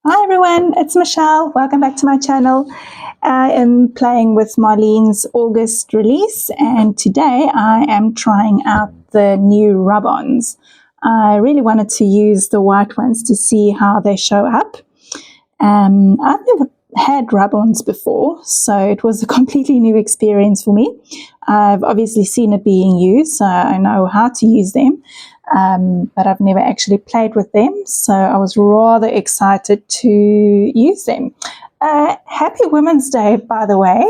Hi everyone, it's Michelle. Welcome back to my channel. I am playing with Marlene's August release, and today I am trying out the new rub-ons. I really wanted to use the white ones to see how they show up. I've never had rub-ons before, so it was a completely new experience for me. I've obviously seen it being used, so I know how to use them. But I've never actually played with them, so I was rather excited to use them. Happy Women's Day, by the way.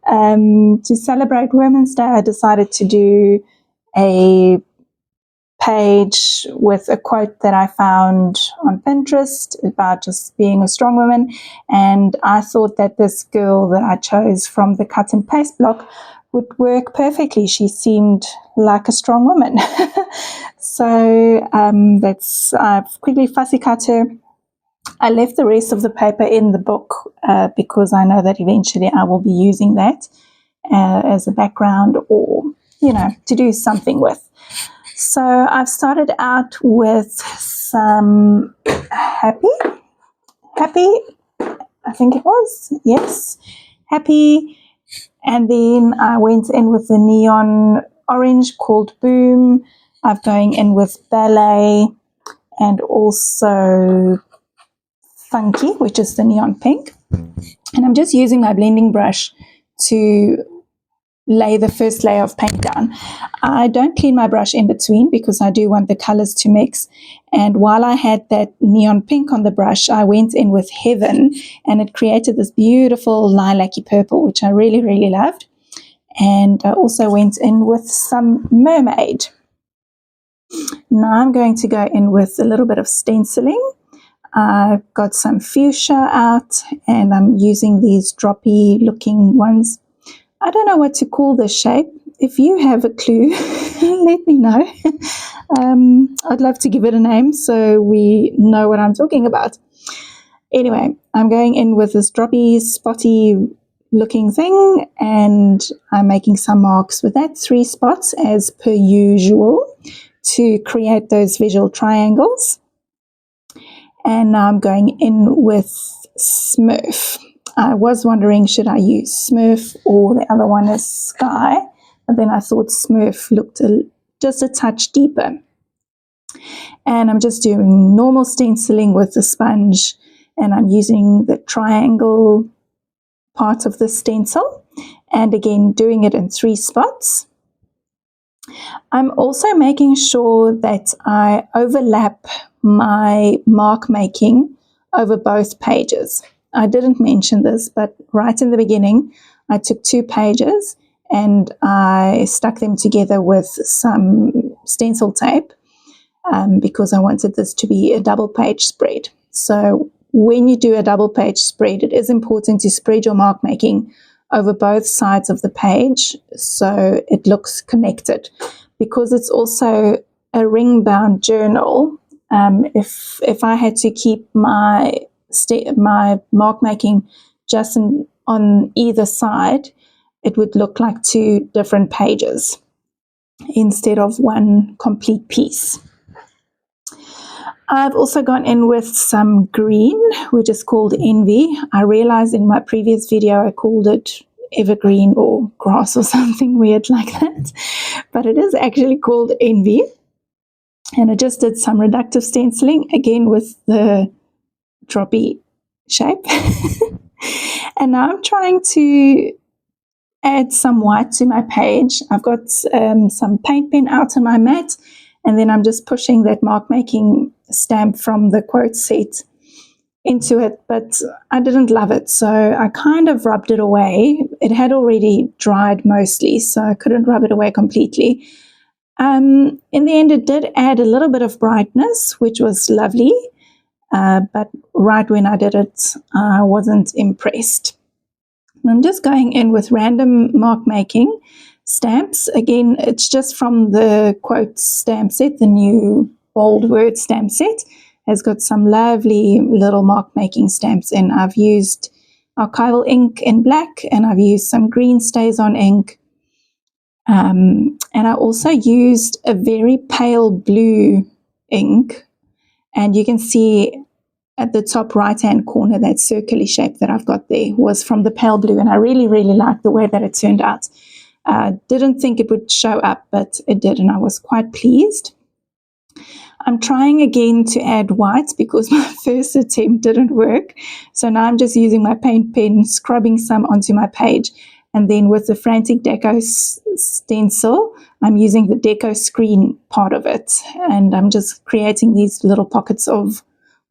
To celebrate Women's Day, I decided to do a page with a quote that I found on Pinterest about just being a strong woman, and I thought that this girl that I chose from the cut and paste block would work perfectly. She seemed like a strong woman. So I've quickly fussy cut her. I left the rest of the paper in the book because I know that eventually I will be using that as a background, or to do something with. So I've started out with some happy, I think it was, yes, happy. And then I went in with the neon orange called Boom. I'm going in with Ballet, and also Funky, which is the neon pink. And I'm just using my blending brush to lay the first layer of paint down. I don't clean my brush in between because I do want the colors to mix. And while I had that neon pink on the brush, I went in with Heaven, and it created this beautiful lilac-y purple, which I really, really loved. And I also went in with some Mermaid. Now I'm going to go in with a little bit of stenciling. I've got some fuchsia out, and I'm using these droppy looking ones. I don't know what to call this shape. If you have a clue, let me know. I'd love to give it a name so we know what I'm talking about. Anyway, I'm going in with this droppy, spotty looking thing, and I'm making some marks with that, 3 spots as per usual, to create those visual triangles. And now I'm going in with Smurf. I was wondering, should I use Smurf or the other one is Sky? But then I thought Smurf looked just a touch deeper. And I'm just doing normal stenciling with the sponge, and I'm using the triangle part of the stencil, and again doing it in 3 spots. I'm also making sure that I overlap my mark making over both pages. I didn't mention this, but right in the beginning, I took 2 pages and I stuck them together with some stencil tape because I wanted this to be a double page spread. So when you do a double page spread, it is important to spread your mark making over both sides of the page so it looks connected. Because it's also a ring bound journal, if I had to keep my mark making just on either side, it would look like 2 different pages instead of one complete piece. I've also gone in with some green, which is called Envy. I realized in my previous video I called it evergreen or grass or something weird like that, but it is actually called Envy. And I just did some reductive stenciling again with the droppy shape. And now I'm trying to add some white to my page. I've got some paint pen out on my mat, and then I'm just pushing that mark making stamp from the quote set into it, but I didn't love it, so I kind of rubbed it away. It had already dried mostly, so I couldn't rub it away completely. In the end, it did add a little bit of brightness, which was lovely, but right when I did it, I wasn't impressed. I'm just going in with random mark making stamps. Again, it's just from the quote stamp set, the new bold word stamp set. Has got some lovely little mark making stamps in. I've used archival ink in black, and I've used some green stays on ink. And I also used a very pale blue ink, and you can see at the top right-hand corner, that circular shape that I've got there was from the pale blue, and I really, really liked the way that it turned out. Didn't think it would show up, but it did, and I was quite pleased. I'm trying again to add white because my first attempt didn't work. So now I'm just using my paint pen, scrubbing some onto my page. And then with the Frantic Deco stencil, I'm using the Deco screen part of it. And I'm just creating these little pockets of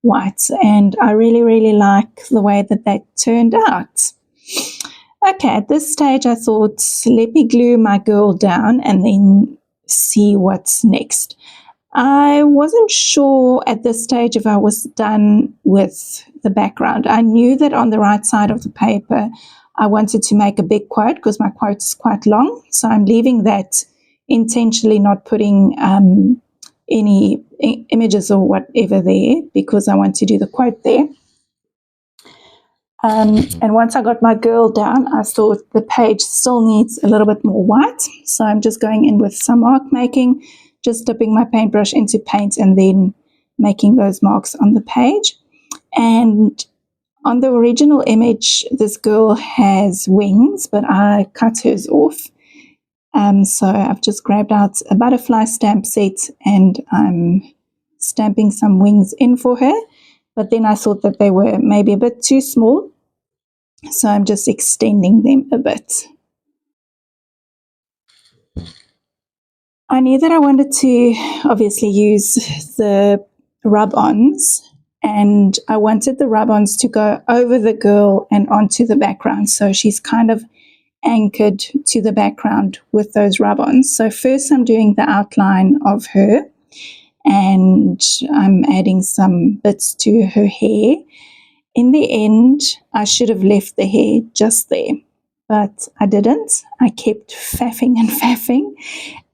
white. And I really, really like the way that that turned out. Okay, at this stage I thought, let me glue my girl down and then see what's next. I wasn't sure at this stage if I was done with the background. I knew that on the right side of the paper, I wanted to make a big quote because my quote is quite long. So I'm leaving that intentionally, not putting any images or whatever there because I want to do the quote there. And once I got my girl down, I thought the page still needs a little bit more white. So I'm just going in with some mark making, just dipping my paintbrush into paint and then making those marks on the page. And on the original image, this girl has wings, but I cut hers off. So I've just grabbed out a butterfly stamp set and I'm stamping some wings in for her. But then I thought that they were maybe a bit too small, so I'm just extending them a bit. I knew that I wanted to obviously use the rub-ons, and I wanted the rub-ons to go over the girl and onto the background, so she's kind of anchored to the background with those rub-ons. So first I'm doing the outline of her, and I'm adding some bits to her hair. In the end, I should have left the hair just there, but I didn't. I kept faffing and faffing,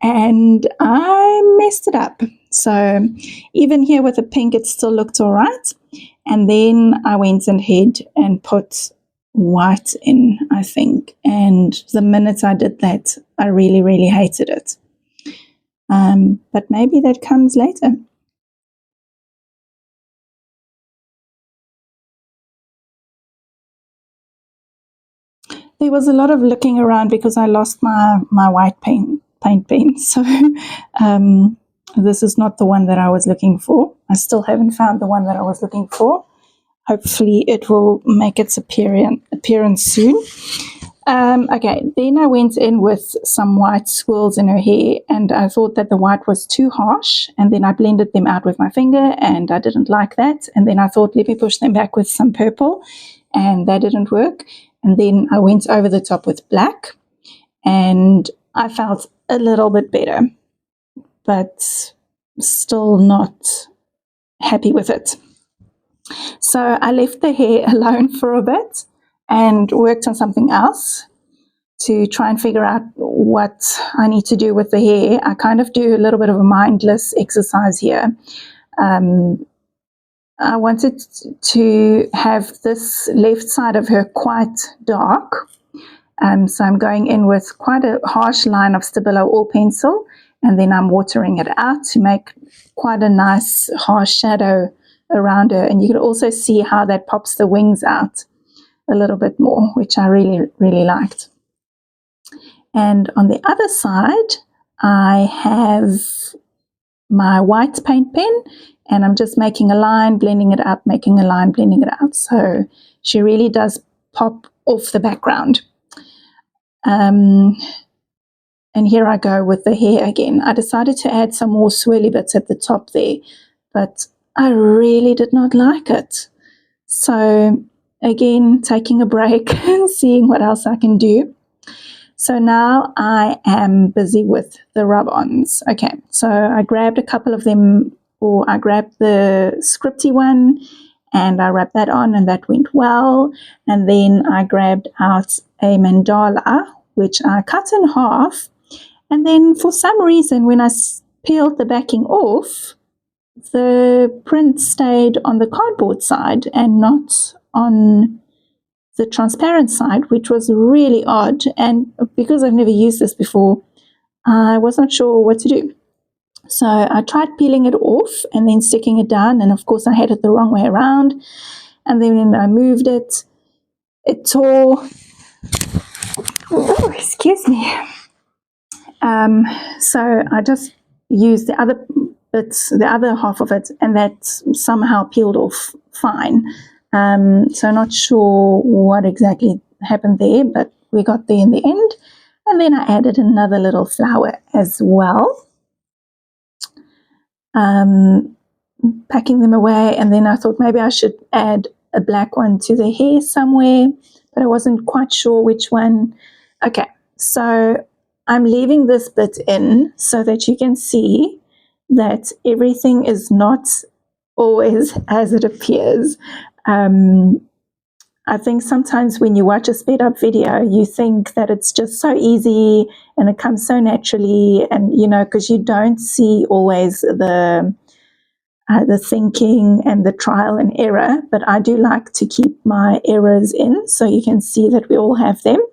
and I messed it up. So even here with the pink, it still looked all right. And then I went ahead and put white in, I think. And the minute I did that, I really, really hated it. But maybe that comes later. There was a lot of looking around because I lost my white paint pen. So this is not the one that I was looking for. I still haven't found the one that I was looking for. Hopefully it will make its appearance soon. Okay, then I went in with some white swirls in her hair, and I thought that the white was too harsh, and then I blended them out with my finger, and I didn't like that. And then I thought, let me push them back with some purple, and that didn't work. And then I went over the top with black, and I felt a little bit better, but still not happy with it. So I left the hair alone for a bit and worked on something else to try and figure out what I need to do with the hair. I kind of do a little bit of a mindless exercise here. I wanted to have this left side of her quite dark. So I'm going in with quite a harsh line of Stabilo all pencil, and then I'm watering it out to make quite a nice harsh shadow around her. And you can also see how that pops the wings out a little bit more, which I really, really liked. And on the other side, I have my white paint pen, and I'm just making a line, blending it out, making a line, blending it out. So she really does pop off the background. And here I go with the hair again. I decided to add some more swirly bits at the top there, but I really did not like it. So again, taking a break and seeing what else I can do. So now I am busy with the rub-ons. Okay, so I grabbed a couple of them, or I grabbed the scripty one and I wrapped that on, and that went well. And then I grabbed out a mandala, which I cut in half. And then for some reason, when I peeled the backing off, the print stayed on the cardboard side and not on the transparent side, which was really odd. And because I've never used this before, I was not sure what to do. So I tried peeling it off and then sticking it down, and of course I had it the wrong way around. And then when I moved it, it tore. Oh, excuse me. So I just used the other bits, the other half of it, and that somehow peeled off fine. So not sure what exactly happened there, but we got there in the end. And then I added another little flower as well, packing them away. And then I thought maybe I should add a black one to the hair somewhere, but I wasn't quite sure which one. Okay, so I'm leaving this bit in so that you can see that everything is not always as it appears. I think sometimes when you watch a sped up video, you think that it's just so easy and it comes so naturally, and because you don't see always the thinking and the trial and error. But I do like to keep my errors in so you can see that we all have them.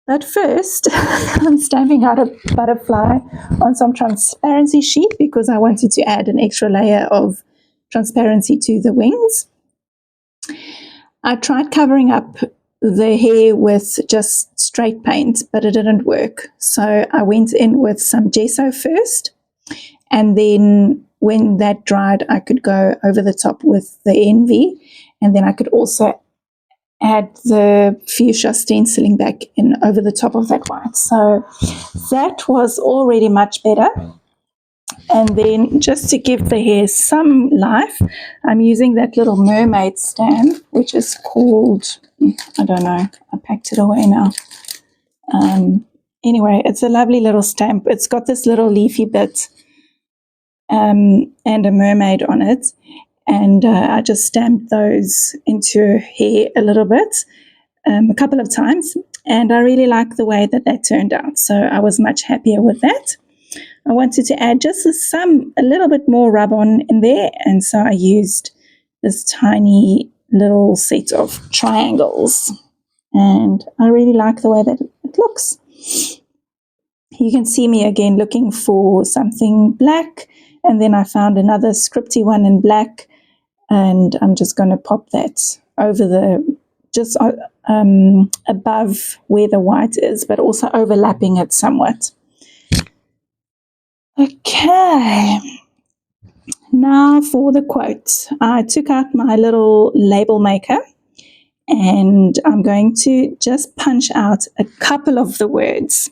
But first, I'm stamping out a butterfly on some transparency sheet because I wanted to add an extra layer of transparency to the wings. I tried covering up the hair with just straight paint, but it didn't work. So I went in with some gesso first, and then when that dried, I could go over the top with the envy, and then I could also add the fuchsia stenciling back in over the top of that white. So that was already much better. And then just to give the hair some life, I'm using that little mermaid stamp, which is called, I don't know, I packed it away now. Anyway, it's a lovely little stamp. It's got this little leafy bit and a mermaid on it. And I just stamped those into her hair a little bit, a couple of times. And I really like the way that turned out. So I was much happier with that. I wanted to add just a little bit more rub-on in there, and so I used this tiny little set of triangles, and I really like the way that it looks. You can see me again looking for something black, and then I found another scripty one in black, and I'm just going to pop that over just above where the white is, but also overlapping it somewhat. Okay, now for the quote. I took out my little label maker and I'm going to just punch out a couple of the words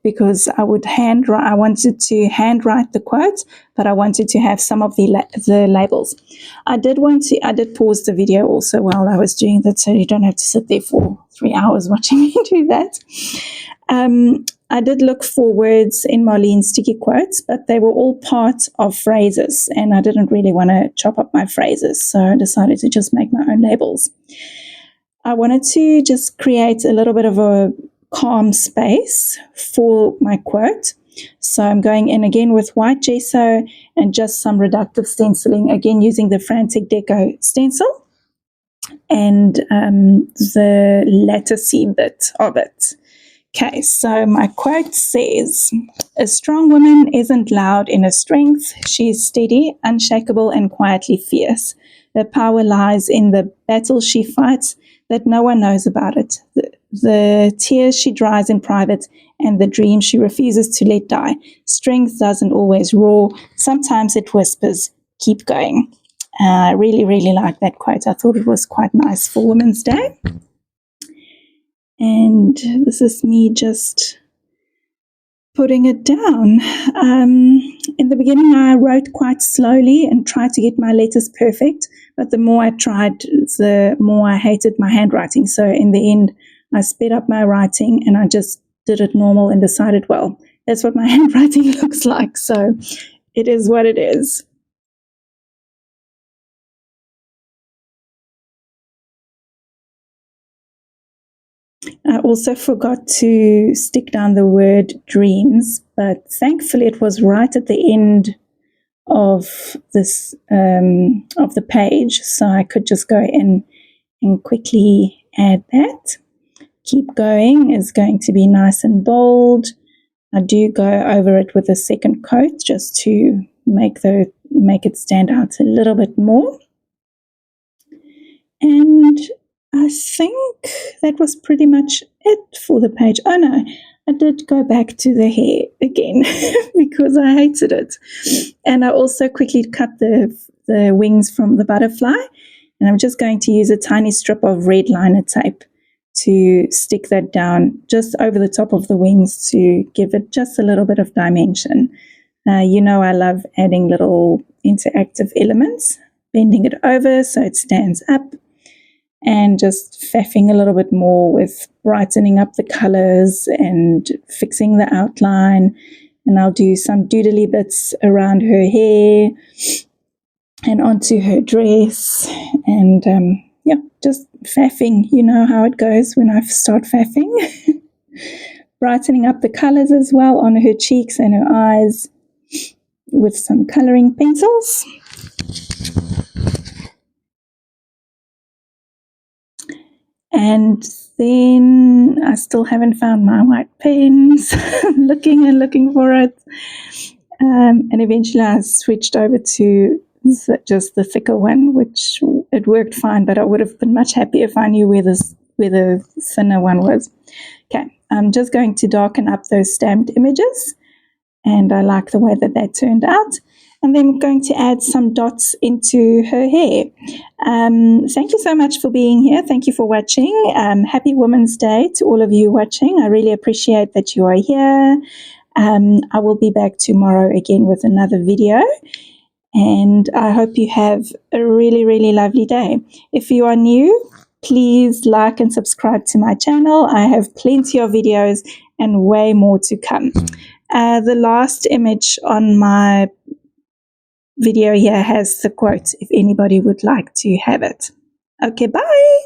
because I wanted to handwrite the quote, but I wanted to have some of the labels. I did pause the video also while I was doing that, so you don't have to sit there for 3 hours watching me do that. I did look for words in Marlene's sticky quotes, but they were all part of phrases, and I didn't really want to chop up my phrases, so I decided to just make my own labels. I wanted to just create a little bit of a calm space for my quote, so I'm going in again with white gesso and just some reductive stenciling, again using the Frantic Deco stencil and the latticey bit of it. Okay, so my quote says, "A strong woman isn't loud in her strength. She is steady, unshakable, and quietly fierce. Her power lies in the battle she fights that no one knows about it, the tears she dries in private, and the dreams she refuses to let die. Strength doesn't always roar. Sometimes it whispers, keep going." I really, really like that quote. I thought it was quite nice for Women's Day. And this is me just putting it down. In the beginning, I wrote quite slowly and tried to get my letters perfect, but the more I tried, the more I hated my handwriting. So in the end, I sped up my writing and I just did it normal and decided, well, that's what my handwriting looks like. So it is what it is. I also forgot to stick down the word dreams, but thankfully it was right at the end of this of the page, so I could just go in and quickly add that. Keep going is going to be nice and bold, I do go over it with a second coat just to make it stand out a little bit more. And I think that was pretty much it for the page. Oh no, I did go back to the hair again because I hated it. And I also quickly cut the wings from the butterfly. And I'm just going to use a tiny strip of red liner tape to stick that down just over the top of the wings to give it just a little bit of dimension. You know I love adding little interactive elements, bending it over so it stands up, and just faffing a little bit more with brightening up the colors and fixing the outline. And I'll do some doodly bits around her hair and onto her dress, and just faffing. You know how it goes when I start faffing. Brightening up the colors as well on her cheeks and her eyes with some coloring pencils. And then I still haven't found my white pens. I'm looking and looking for it. And eventually I switched over to just the thicker one, which it worked fine, but I would have been much happier if I knew where the thinner one was. Okay, I'm just going to darken up those stamped images, and I like the way that turned out. And then I'm going to add some dots into her hair. Thank you so much for being here. Thank you for watching. Happy Women's Day to all of you watching. I really appreciate that you are here. I will be back tomorrow again with another video. And I hope you have a really, really lovely day. If you are new, please like and subscribe to my channel. I have plenty of videos and way more to come. The last image on my video here has the quote if anybody would like to have it. Okay, bye.